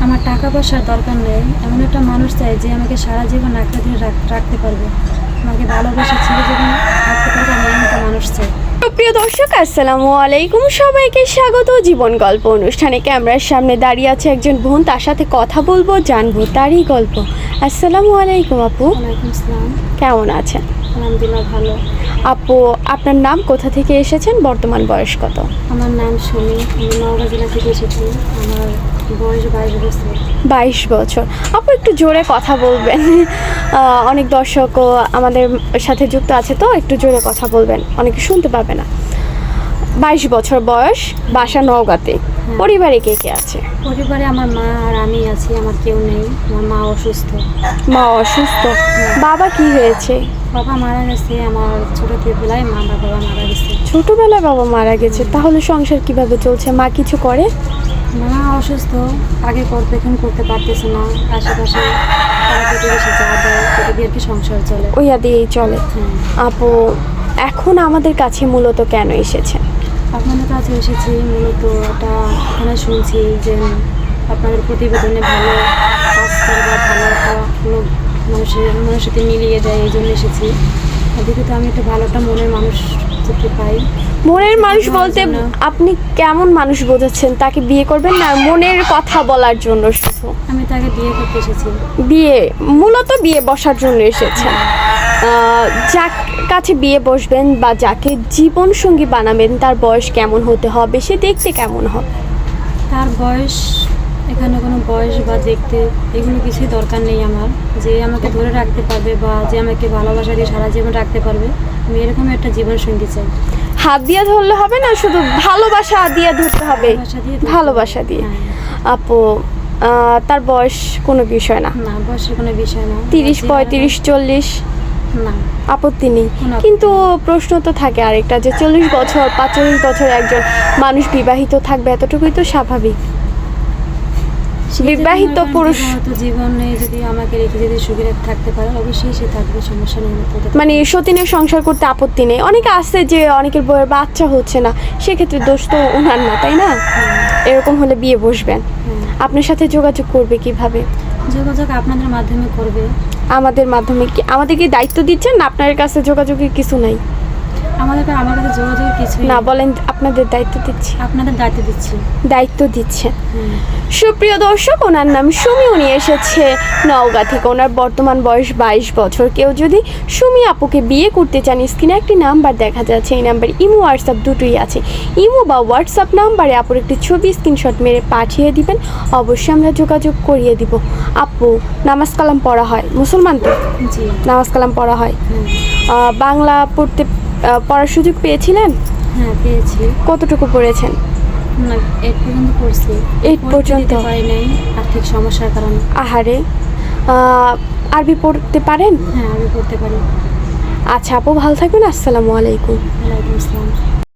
আমার টাকা পয়সার দরকার নেই, এমন একটা মানুষ চাই যে আমাকে সারা জীবন একটা দিন রাখতে পারবে, আমাকে ভালোবাসা ছেড়ে জীবন রাখতে পারবে, আমি এমন একটা মানুষ চাই। প্রিয় দর্শক, আসসালামু আলাইকুম। সবাইকে স্বাগত জীবন গল্প অনুষ্ঠানে। ক্যামেরার সামনে দাঁড়িয়ে আছে একজন বোন, তার সাথে কথা বলবো, জানবো তারই গল্প। আসসালামু আলাইকুম আপু, ওয়ালাইকুম আসসালাম। কেমন আছেন? আলহামদুলিল্লাহ ভালো। আপু, আপনার নাম, কোথা থেকে এসেছেন, বর্তমান বয়স কত? আমার নাম সুমি, আমি নওগাঁ জেলা থেকে এসেছি। আমার বয়স 22 বছর। 22 বছর। আপু একটু জোরে কথা বলবেন, অনেক দর্শকও আমাদের সাথে যুক্ত আছে, তো একটু জোরে কথা বলবেন, অনেকে শুনতে পাবে না। 22 বছর বয়স, বাসা নওগাঁতে। পরিবারে কে কে আছে? পরিবারে আমার মা আর আমি আছি, আমার কেউ নেই। আমার মা অসুস্থ। মা অসুস্থ। বাবা কি হয়েছে? বাবা মারা গেছে আমার ছোটবেলায়, বাবা মারা গেছে। ছোটবেলায় বাবা মারা গেছে, তাহলে সংসার কিভাবে চলছে? মা কিছু করে? মা অসুস্থ, আগে করতে এখন করতে পারতেছে না। আশেপাশে পাড়া প্রতিবেশী যা দেয় সেটা দিয়ে আর কি সংসার চলে। ওইয়া দিয়েই চলে। হ্যাঁ। আপু, এখন আমাদের কাছে মূলত কেন এসেছে? আপনাদের কাছে এসেছি মূলত এটা এখানে শুনছি যে আপনাদের প্রতিবেদনে ভালো কাজ করে বা ভালো একটা কোনো মানুষের সাথে মিলিয়ে দেয়, এই জন্য এসেছি। দ্বিতীয়ত আমি একটা ভালো একটা মনের মানুষ দেখতে পাই। মনের মানুষ বলতে আপনি কেমন মানুষ বোঝাচ্ছেন? তাকে বিয়ে করবেন না মনের কথা বলার জন্য? শুধু আমি তাকে বিয়ে করতে এসেছি। বিয়ে, মূলত বিয়ে বসার জন্য এসেছেন। যার কাছে বিয়ে বসবেন বা যাকে জীবন সঙ্গী বানাবেন, তার বয়স কেমন হতে হবে, সে দেখতে কেমন হবে? তার বয়স, এখানে কোনো বয়স বা দেখতে এগুলো কিছুই দরকার নেই আমার। যে আমাকে ধরে রাখতে পারবে বা যে আমাকে ভালোবাসা দিয়ে সারা জীবন রাখতে পারবে, আমি এরকম একটা জীবন সঙ্গী চাই। হাত দিয়ে ধরলে হবে না, শুধু ভালোবাসা দিয়ে ধরতে হবে। ভালোবাসা দিয়ে। হ্যাঁ। আপু, তার বয়স কোনো বিষয় না? না, বয়সের কোনো বিষয় না। 30, 35, 40 না, আপত্তি নেই। কোনো কিন্তু প্রশ্ন তো থাকে আরেকটা, যে 40 বছর 45 বছর একজন মানুষ বিবাহিত থাকবে, এতটুকুই তো স্বাভাবিক। বিবাহিত পুরুষ জীবনে যদি আমাকে রেখে যদি সুখে থাকতে পারে, অবশ্যই সে থাকবে, সমস্যা নেই। মানে সতীনের সংসার করতে আপত্তি নেই। অনেকে আছে যে অনেকের বউয়ের বাচ্চা হচ্ছে না, সেক্ষেত্রে দোষ তো ওনার না, তাই না? এরকম হলে বিয়ে বসবেন। আপনার সাথে যোগাযোগ করবে কিভাবে? যোগাযোগ আপনাদের মাধ্যমে করবে। আমাদের মাধ্যমে? কি আমাদের কি দায়িত্ব দিচ্ছেন না আপনার কাছে যোগাযোগের কিছু নাই? আমার কাছে যোগাযোগের কিছু না, বলেন আপনাদের দায়িত্ব দিচ্ছি। আপনাদের দায়িত্ব দিচ্ছি। দায়িত্ব দিচ্ছে। সুপ্রিয় দর্শক, ওনার নাম সুমি, উনি এসেছে নওগাঁ থেকে। ওনার বর্তমান বয়স 22 বছর। কেউ যদি সুমি আপুকে বিয়ে করতে চান, স্ক্রিনে একটি নাম্বার দেখা যাচ্ছে, এই নাম্বারে ইমো হোয়াটসঅ্যাপ দুটোই আছে। ইমো বা হোয়াটসঅ্যাপ নাম্বারে আপুর একটি ছবি স্ক্রিনশট মেরে পাঠিয়ে দিবেন, অবশ্যই আমরা যোগাযোগ করিয়ে দিব। আপু, নামাজ কালাম পড়া হয়? মুসলমান তো? জি। নামাজ কালাম পড়া হয়। বাংলা পড়ার সুযোগ পেয়েছিলেন? হ্যাঁ, পেয়েছি। কতটুকু পড়েছেন? না, 8 পর্যন্ত পড়ছি। 8 পর্যন্ত? পারি নাই আর্থিক সমস্যার কারণে। আহারে। আরবি পড়তে পারেন? হ্যাঁ, আমি পড়তে পারি। আচ্ছা আপু, ভালো থাকবেন। আসসালামু আলাইকুম। ওয়ালাইকুম আসসালাম।